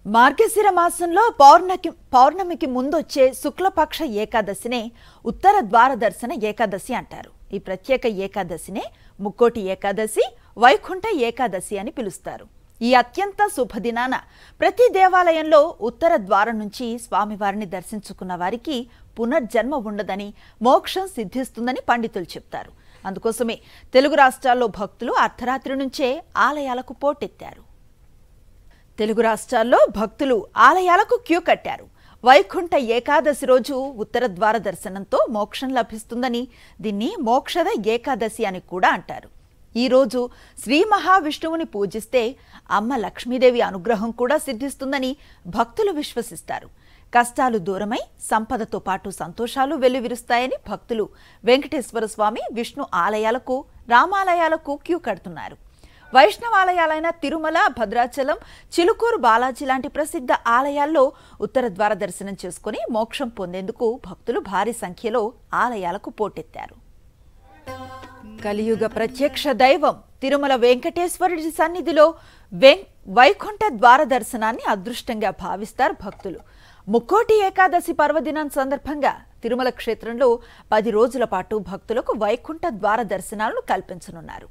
మార్గశిర మాసంలో పౌర్ణమికి ముందొచ్చే శుక్లపక్ష ఏకాదశినే ఉత్తర ద్వార దర్శన ఏకాదశి అంటారు. ఈ ప్రత్యేక ఏకాదశినే ముక్కోటి ఏకాదశి, వైకుంఠ ఏకాదశి అని పిలుస్తారు. ఈ అత్యంత శుభదినాన ప్రతి దేవాలయంలో ఉత్తర ద్వారం నుంచి స్వామివారిని దర్శించుకున్న వారికి పునర్జన్మ ఉండదని, మోక్షం సిద్ధిస్తుందని పండితులు చెప్తారు. అందుకోసమే తెలుగు రాష్ట్రాల్లో భక్తులు అర్ధరాత్రి నుంచే ఆలయాలకు పోటెత్తారు. తెలుగు రాష్ట్రాల్లో భక్తులు ఆలయాలకు క్యూ కట్టారు. వైకుంఠ ఏకాదశి రోజు ఉత్తర ద్వార దర్శనంతో మోక్షం లభిస్తుందని, దీన్ని మోక్షద ఏకాదశి అని కూడా అంటారు. ఈ రోజు శ్రీ మహావిష్ణువుని పూజిస్తే అమ్మ లక్ష్మీదేవి అనుగ్రహం కూడా సిద్ధిస్తుందని భక్తులు విశ్వసిస్తారు. కష్టాలు దూరమై సంపదతో పాటు సంతోషాలు వెల్లువిరుస్తాయని భక్తులు వెంకటేశ్వర స్వామి, విష్ణు ఆలయాలకు, రామాలయాలకు క్యూ కడుతున్నారు. వైష్ణవాలయాలైన తిరుమల, భద్రాచలం, చిలుకూరు బాలాజీ లాంటి ప్రసిద్ధ ఆలయాల్లో ఉత్తర ద్వార దర్శనం చేసుకుని మోక్షం పొందేందుకు భక్తులు భారీ సంఖ్యలో ఆలయాలకు పోటెత్తారు. కలియుగ ప్రత్యక్ష దైవం తిరుమల వెంకటేశ్వరుడి సన్నిధిలో వైకుంఠ ద్వార దర్శనాన్ని అదృష్టంగా భావిస్తారు భక్తులు. ముక్కోటి ఏకాదశి పర్వదినం సందర్భంగా తిరుమల క్షేత్రంలో 10 రోజుల పాటు భక్తులకు వైకుంఠ ద్వార దర్శనాలను కల్పించనున్నారు.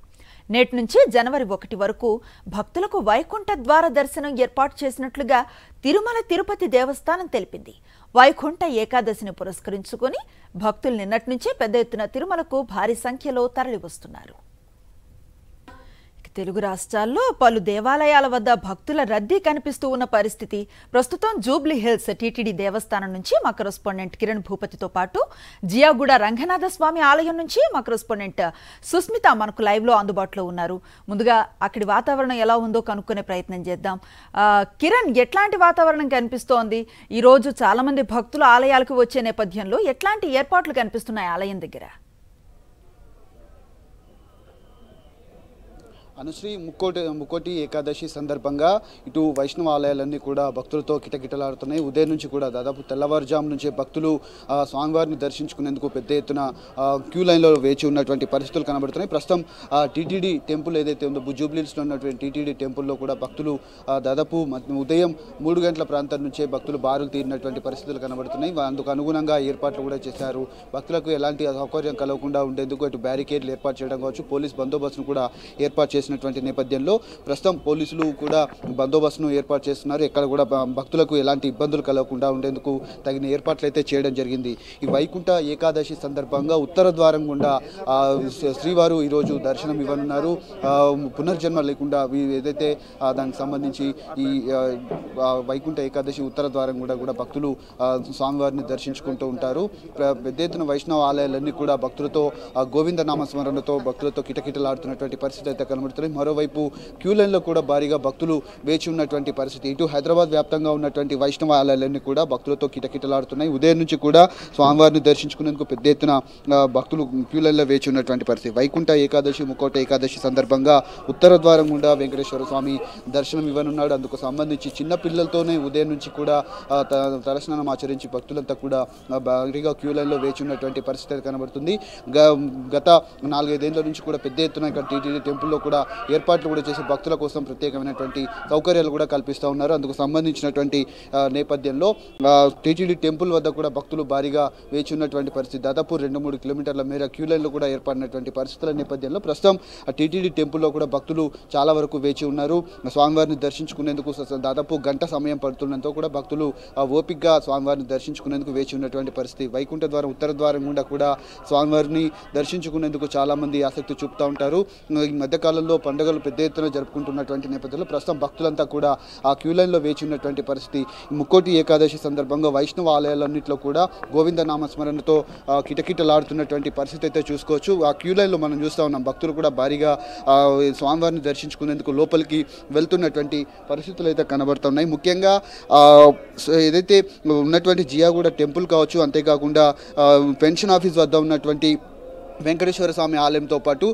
నేటి నుంచి జనవరి 1 వరకు భక్తులకు వైకుంఠ ద్వార దర్శనం ఏర్పాటు చేసినట్లుగా తిరుమల తిరుపతి దేవస్థానం తెలిపింది. వైకుంఠ ఏకాదశిని పురస్కరించుకొని భక్తులు నిన్నటి నుంచే పెద్ద ఎత్తున తిరుమలకు భారీ సంఖ్యలో తరలివస్తున్నారు. తెలుగు రాష్ట్రాల్లో పలు దేవాలయాల వద్ద భక్తుల రద్దీ కనిపిస్తూ ఉన్న పరిస్థితి. ప్రస్తుతం జూబ్లీ హిల్స్ టీటీడీ దేవస్థానం నుంచి మా కరెస్పాండెంట్ కిరణ్ భూపతితో పాటు జియాగూడ రంగనాథ స్వామి ఆలయం నుంచి మా కరెస్పాండెంట్ సుస్మిత మనకు లైవ్లో అందుబాటులో ఉన్నారు. ముందుగా అక్కడి వాతావరణం ఎలా ఉందో కనుక్కునే ప్రయత్నం చేద్దాం. కిరణ్, ఎట్లాంటి వాతావరణం కనిపిస్తోంది? ఈరోజు చాలా మంది భక్తులు ఆలయాలకు వచ్చే నేపథ్యంలో ఎట్లాంటి ఏర్పాట్లు కనిపిస్తున్నాయి ఆలయం దగ్గర? అనుశ్రీ, ముక్కోటి ఏకాదశి సందర్భంగా ఇటు వైష్ణవ ఆలయాలన్నీ కూడా భక్తులతో కిటకిటలాడుతున్నాయి. ఉదయం నుంచి కూడా దాదాపు తెల్లవారుజాము నుంచే భక్తులు స్వామివారిని దర్శించుకునేందుకు పెద్ద ఎత్తున క్యూ లైన్లో వేచి ఉన్నటువంటి పరిస్థితులు కనబడుతున్నాయి. ప్రస్తుతం టీటీడీ టెంపుల్ ఏదైతే ఉందో, జూబ్లీహిల్స్లో ఉన్నటువంటి టీటీడీ టెంపుల్లో కూడా భక్తులు దాదాపు ఉదయం 3 గంటల ప్రాంతం నుంచే భక్తులు బారులు తీరినటువంటి పరిస్థితులు కనబడుతున్నాయి. అందుకు అనుగుణంగా ఏర్పాట్లు కూడా చేశారు. భక్తులకు ఎలాంటి అసౌకర్యం కలగకుండా ఉండేందుకు ఇటు బ్యారికేడ్లు ఏర్పాటు చేయడం కావచ్చు, పోలీస్ బందోబస్తును కూడా ఏర్పాటు చేసినటువంటి నేపథ్యంలో ప్రస్తుతం పోలీసులు కూడా బందోబస్తును ఏర్పాటు చేస్తున్నారు. ఎక్కడ కూడా భక్తులకు ఎలాంటి ఇబ్బందులు కలగకుండా ఉండేందుకు తగిన ఏర్పాట్లు అయితే చేయడం జరిగింది. ఈ వైకుంఠ ఏకాదశి సందర్భంగా ఉత్తర ద్వారం గుండా శ్రీవారు ఈరోజు దర్శనం ఇవ్వనున్నారు. పునర్జన్మ లేకుండా ఏదైతే దానికి సంబంధించి ఈ వైకుంఠ ఏకాదశి ఉత్తర ద్వారం కూడా భక్తులు స్వామివారిని దర్శించుకుంటూ ఉంటారు. పెద్ద ఎత్తున వైష్ణవ ఆలయాలన్నీ కూడా భక్తులతో గోవింద నామస్మరణతో భక్తులతో కిటకిటలాడుతున్నటువంటి పరిస్థితి అయితే కనబడుతుంది. మరోవైపు క్యూ లైన్లో కూడా భారీగా భక్తులు వేచి ఉన్నటువంటి పరిస్థితి. ఇటు హైదరాబాద్ వ్యాప్తంగా ఉన్నటువంటి వైష్ణవ ఆలయాలన్నీ కూడా భక్తులతో కిటకిటలాడుతున్నాయి. ఉదయం నుంచి కూడా స్వామివారిని దర్శించుకునేందుకు పెద్ద ఎత్తున భక్తులు క్యూ లైన్లో వేచి ఉన్నటువంటి పరిస్థితి. వైకుంఠ ఏకాదశి, ముక్కోటి ఏకాదశి సందర్భంగా ఉత్తర ద్వారం గుండా వెంకటేశ్వర స్వామి దర్శనం ఇవ్వనున్నాడు. అందుకు సంబంధించి చిన్న పిల్లలతోనే ఉదయం నుంచి కూడా తలస్నానం ఆచరించి భక్తులంతా కూడా భారీగా క్యూ లైన్లో వేచి ఉన్నటువంటి పరిస్థితి కనబడుతుంది. గత 4-5 ఏళ్ల నుంచి కూడా పెద్ద ఎత్తున ఇక్కడ టీటీడీ టెంపుల్లో కూడా ఏర్పాట్లు కూడా చేసి భక్తుల కోసం ప్రత్యేకమైనటువంటి సౌకర్యాలు కూడా కల్పిస్తూ ఉన్నారు. అందుకు సంబంధించినటువంటి నేపథ్యంలో టీటీడీ టెంపుల్ వద్ద కూడా భక్తులు భారీగా వేచి ఉన్నటువంటి పరిస్థితి. దాదాపు 2-3 కిలోమీటర్ల మేర క్యూ లైన్లు కూడా ఏర్పడినటువంటి పరిస్థితుల నేపథ్యంలో ప్రస్తుతం టీటీడీ టెంపుల్లో కూడా భక్తులు చాలా వరకు వేచి ఉన్నారు. స్వామివారిని దర్శించుకునేందుకు దాదాపు గంట సమయం పడుతుండటంతో కూడా భక్తులు ఓపికగా స్వామివారిని దర్శించుకునేందుకు వేచి ఉన్నటువంటి పరిస్థితి. వైకుంఠ ద్వారం, ఉత్తర ద్వారం గుండా కూడా స్వామివారిని దర్శించుకునేందుకు చాలా మంది ఆసక్తి చూపుతూ ఉంటారు. ఈ మధ్యకాలంలో పండుగలు పెద్ద ఎత్తున జరుపుకుంటున్నటువంటి నేపథ్యంలో ప్రస్తుతం భక్తులంతా కూడా ఆ క్యూ లైన్లో వేచి ఉన్నటువంటి పరిస్థితి. ముక్కోటి ఏకాదశి సందర్భంగా వైష్ణవ ఆలయాలన్నింటిలో కూడా గోవింద నామస్మరణతో కిటకిటలాడుతున్నటువంటి పరిస్థితి అయితే చూసుకోవచ్చు. ఆ క్యూ లైన్లో మనం చూస్తూ ఉన్నాం. భక్తులు కూడా భారీగా స్వామివారిని దర్శించుకునేందుకు లోపలికి వెళ్తున్నటువంటి పరిస్థితులు అయితే కనబడుతున్నాయి. ముఖ్యంగా ఏదైతే ఉన్నటువంటి జియాగూడ టెంపుల్ కావచ్చు, అంతేకాకుండా పెన్షన్ ఆఫీస్ వద్ద ఉన్నటువంటి వెంకటేశ్వర స్వామి ఆలయంతో పాటు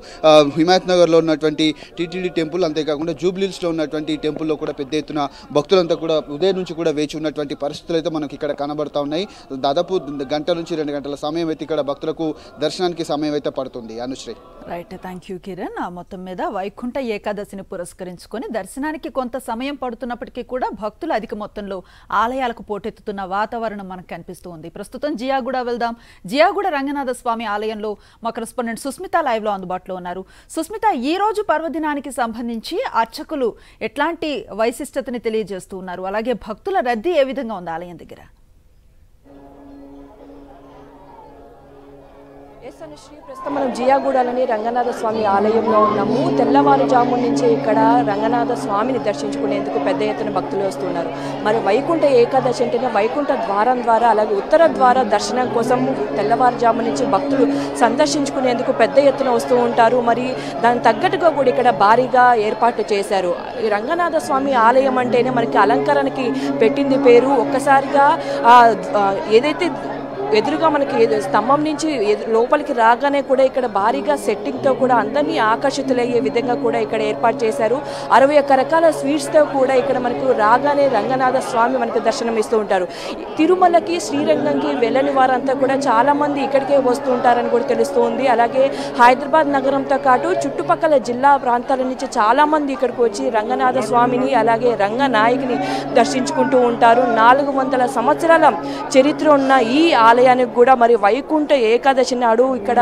హిమాయత్ నగర్లో ఉన్నటువంటి టీటీడీ టెంపుల్, అంతేకాకుండా జూబ్లీహిల్స్లో ఉన్నటువంటి టెంపుల్లో కూడా పెద్ద ఎత్తున భక్తులంతా కూడా ఉదయం నుంచి కూడా వేచి ఉన్నటువంటి పరిస్థితులు అయితే మనకి ఇక్కడ కనబడతా ఉన్నాయి. దాదాపు గంట నుంచి 2 గంటల సమయం అయితే ఇక్కడ భక్తులకు దర్శనానికి సమయం అయితే పడుతుంది. Anusri. Right, thank you Kiran. మొత్తం మీద వైకుంఠ ఏకాదశిని పురస్కరించుకొని దర్శనానికి కొంత సమయం పడుతున్నప్పటికీ కూడా భక్తులు అధిక మొత్తంలో ఆలయాలకు పోటెత్తుతున్న వాతావరణం మనకు కనిపిస్తూ ఉంది. ప్రస్తుతం జియాగూడ వెళ్దాం. జియాగూడ రంగనాథ స్వామి ఆలయంలో మా కరెస్పాండెంట్ సుస్మిత లైవ్ లో అందుబాటులో ఉన్నారు. సుస్మిత, ఈ రోజు పర్వదినానికి సంబంధించి అర్చకులు ఎట్లాంటి వైశిష్టతని తెలియజేస్తూ ఉన్నారు, అలాగే భక్తుల రద్దీ ఏ విధంగా ఉంది ఆలయం దగ్గర? ప్రస్తుతం మనం జియాగూడలోని రంగనాథ స్వామి ఆలయంలో ఉన్నాము. తెల్లవారుజాము నుంచి ఇక్కడ రంగనాథ స్వామిని దర్శించుకునేందుకు పెద్ద ఎత్తున భక్తులు వస్తున్నారు. మరి వైకుంఠ ఏకాదశి అంటేనే వైకుంఠ ద్వారం ద్వారా, అలాగే ఉత్తర ద్వార దర్శనం కోసం తెల్లవారుజాము నుంచి భక్తులు సందర్శించుకునేందుకు పెద్ద ఎత్తున వస్తూ ఉంటారు. మరి దానికి తగ్గట్టుగా కూడా ఇక్కడ భారీగా ఏర్పాట్లు చేశారు. ఈ రంగనాథ స్వామి ఆలయం అంటేనే మనకి అలంకరణకి పెట్టింది పేరు. ఒక్కసారిగా ఏదైతే ఎదురుగా మనకి స్తంభం నుంచి లోపలికి రాగానే కూడా ఇక్కడ భారీగా సెట్టింగ్తో కూడా అందరినీ ఆకర్షితులయ్యే విధంగా కూడా ఇక్కడ ఏర్పాటు చేశారు. 61 రకాల స్వీట్స్తో కూడా ఇక్కడ మనకు రాగానే రంగనాథ స్వామి మనకు దర్శనం ఇస్తూ ఉంటారు. తిరుమలకి శ్రీరంగంకి వెళ్ళని వారంతా కూడా చాలామంది ఇక్కడికే వస్తూ ఉంటారని కూడా తెలుస్తుంది. అలాగే హైదరాబాద్ నగరంతో పాటు చుట్టుపక్కల జిల్లా ప్రాంతాల నుంచి చాలామంది ఇక్కడికి వచ్చి రంగనాథ స్వామిని అలాగే రంగనాయకుని దర్శించుకుంటూ ఉంటారు. 400 సంవత్సరాల చరిత్ర ఉన్న ఈ ఆలయానికి కూడా మరి వైకుంఠ ఏకాదశి నాడు ఇక్కడ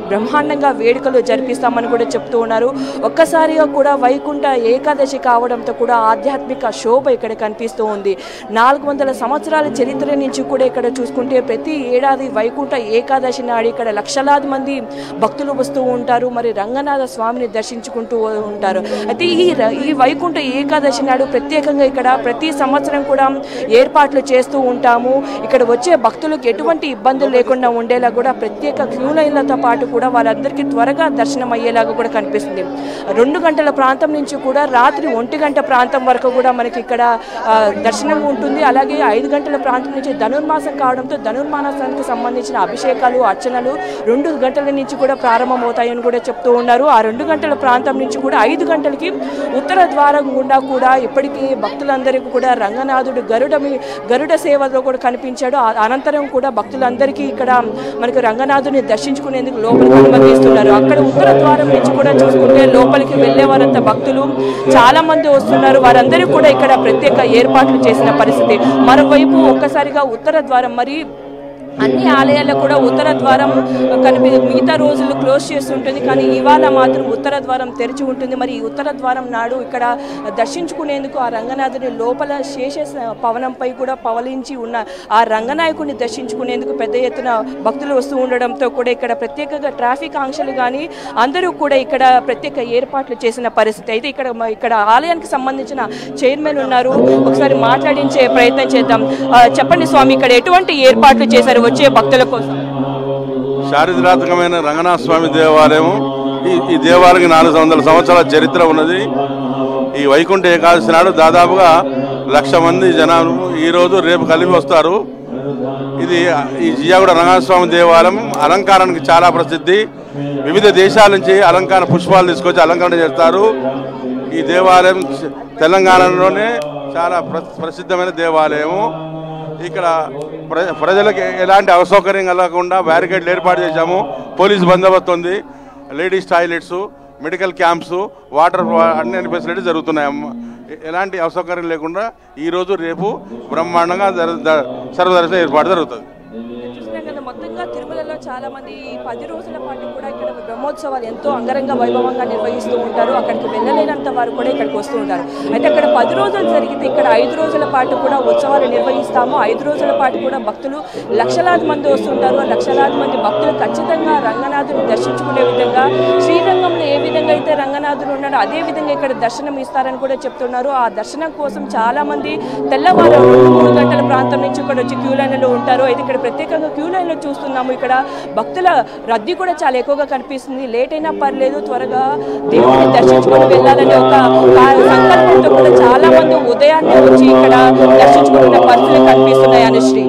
బ్రహ్మాండంగా వేడుకలు జరిపిస్తామని కూడా చెప్తూ ఉన్నారు. ఒక్కసారిగా కూడా వైకుంఠ ఏకాదశి కావడంతో కూడా ఆధ్యాత్మిక శోభ ఇక్కడ కనిపిస్తూ ఉంది. 400 సంవత్సరాల చరిత్ర నుంచి కూడా ఇక్కడ చూసుకుంటే ప్రతి ఏడాది వైకుంఠ ఏకాదశి నాడు ఇక్కడ లక్షలాది మంది భక్తులు వస్తూ ఉంటారు. మరి రంగనాథ స్వామిని దర్శించుకుంటూ ఉంటారు. అయితే ఈ వైకుంఠ ఏకాదశి నాడు ప్రత్యేకంగా ఇక్కడ ప్రతి సంవత్సరం కూడా ఏర్పాట్లు చేస్తూ ఉంటాము. ఇక్కడ వచ్చే భక్తులకు ఎటువంటి ఇబ్బందులు లేకుండా ఉండేలా కూడా ప్రత్యేక క్యూ లైన్లతో పాటు కూడా వాళ్ళందరికీ త్వరగా దర్శనం అయ్యేలాగా కూడా కనిపిస్తుంది. 2 గంటల ప్రాంతం నుంచి కూడా రాత్రి 1 గంట ప్రాంతం వరకు కూడా మనకి ఇక్కడ దర్శనం ఉంటుంది. అలాగే 5 గంటల ప్రాంతం నుంచి ధనుర్మాసం కావడంతో ధనుర్మాసానికి సంబంధించిన అభిషేకాలు అర్చనలు 2 గంటల నుంచి కూడా ప్రారంభమవుతాయని కూడా చెప్తూ ఉన్నారు. ఆ 2 గంటల ప్రాంతం నుంచి కూడా 5 గంటలకి ఉత్తర ద్వారం గుండా కూడా ఇప్పటికీ భక్తులందరికీ కూడా రంగనాథుడు గరుడ సేవలో కూడా కనిపించాడు. అనంతరం కూడా భక్తులందరికీ ఇక్కడ మనకు రంగనాథుని దర్శించుకునేందుకు లోపలికి అనుమతిస్తున్నారు. అక్కడ ఉత్తర ద్వారం నుంచి కూడా చూసుకుంటే లోపలికి వెళ్లే వారంతా భక్తులు చాలా మంది వస్తున్నారు. వారందరూ కూడా ఇక్కడ ప్రత్యేక ఏర్పాట్లు చేసిన పరిస్థితి. మరోవైపు ఒక్కసారిగా ఉత్తర ద్వారం మరి అన్ని ఆలయాల్లో కూడా ఉత్తర ద్వారం మిగతా రోజులు క్లోజ్ చేస్తుంటుంది, కానీ ఇవాళ మాత్రం ఉత్తర ద్వారం తెరిచి ఉంటుంది. మరి ఈ ఉత్తర ద్వారం నాడు ఇక్కడ దర్శించుకునేందుకు ఆ రంగనాథుని లోపల శేష పవనంపై కూడా పవలించి ఉన్న ఆ రంగనాయకుడిని దర్శించుకునేందుకు పెద్ద ఎత్తున భక్తులు వస్తూ ఉండడంతో కూడా ఇక్కడ ప్రత్యేకంగా ట్రాఫిక్ ఆంక్షలు కానీ అందరూ కూడా ఇక్కడ ప్రత్యేక ఏర్పాట్లు చేసిన పరిస్థితి. అయితే ఇక్కడ ఆలయానికి సంబంధించిన చైర్మన్ ఉన్నారు, ఒకసారి మాట్లాడించే ప్రయత్నం చేద్దాం. చెప్పండి స్వామి, ఇక్కడ ఎటువంటి ఏర్పాట్లు చేశారు వచ్చే భక్తుల కోసం? చారిత్రాత్మకమైన రంగనాథ స్వామి దేవాలయం. ఈ దేవాలయానికి 400 సంవత్సరాల చరిత్ర ఉన్నది. ఈ వైకుంఠ ఏకాదశి నాడు దాదాపుగా 1,00,000 మంది జనాలు ఈరోజు రేపు కలిపి వస్తారు. ఇది ఈ జియాగూడ రంగనాథ స్వామి దేవాలయం అలంకారానికి చాలా ప్రసిద్ధి. వివిధ దేశాల నుంచి అలంకార పుష్పాలు తీసుకొచ్చి అలంకరణ చేస్తారు. ఈ దేవాలయం తెలంగాణలోనే చాలా ప్రసిద్ధమైన దేవాలయం. ఇక్కడ ప్రజలకు ఎలాంటి అసౌకర్యం కలగకుండా బ్యారికేడ్లు ఏర్పాటు చేశాము. పోలీస్ బందోబస్తు ఉంది, ladies toilets, medical camps, water అన్ని ఫెసిలిటీస్ జరుగుతున్నాయి. ఎలాంటి అసౌకర్యం లేకుండా ఈరోజు రేపు బ్రహ్మాండంగా సర్వదర్శనం ఏర్పాటు జరుగుతుంది. మొత్తంగా తిరుమలలో చాలా మంది 10 రోజుల పాటు కూడా ఇక్కడ బ్రహ్మోత్సవాలు ఎంతో అంగరంగ వైభవంగా నిర్వహిస్తూ ఉంటారు. అక్కడికి వెళ్ళలేనంత వారు కూడా ఇక్కడికి వస్తూ ఉంటారు. అయితే అక్కడ 10 రోజులు జరిగితే ఇక్కడ 5 రోజుల పాటు కూడా ఉత్సవాలు నిర్వహిస్తాము. 5 రోజుల పాటు కూడా భక్తులు లక్షలాది మంది వస్తుంటారు. లక్షలాది మంది భక్తులు ఖచ్చితంగా రంగనాథుని దర్శించుకునే విధంగా శ్రీరంగంలో ఏ విధంగా అయితే రంగనాథుడు ఉన్నాడో అదే విధంగా ఇక్కడ దర్శనం ఇస్తారని కూడా చెప్తున్నారు. ఆ దర్శనం కోసం చాలా మంది తెల్లవారు 2-3 గంటల ప్రాంతం నుంచి ఇక్కడ వచ్చి క్యూ లైన్లో ఉంటారు. అయితే ఇక్కడ ప్రత్యేకంగా క్యూ లైన్లో చూస్తున్నాము. ఇక్కడ భక్తుల రద్దీ కూడా చాలా ఎక్కువగా కనిపిస్తుంది. లేట్ అయినా పర్లేదు, త్వరగా దేవుడిని దర్శించుకొని వెళ్ళాలనే ఒక సంకల్పంతో కూడా చాలా మంది ఉదయాన్నే వచ్చి ఇక్కడ దర్శించుకుంటున్న పరిస్థితులు కనిపిస్తున్నాయి. అనుశ్రీ.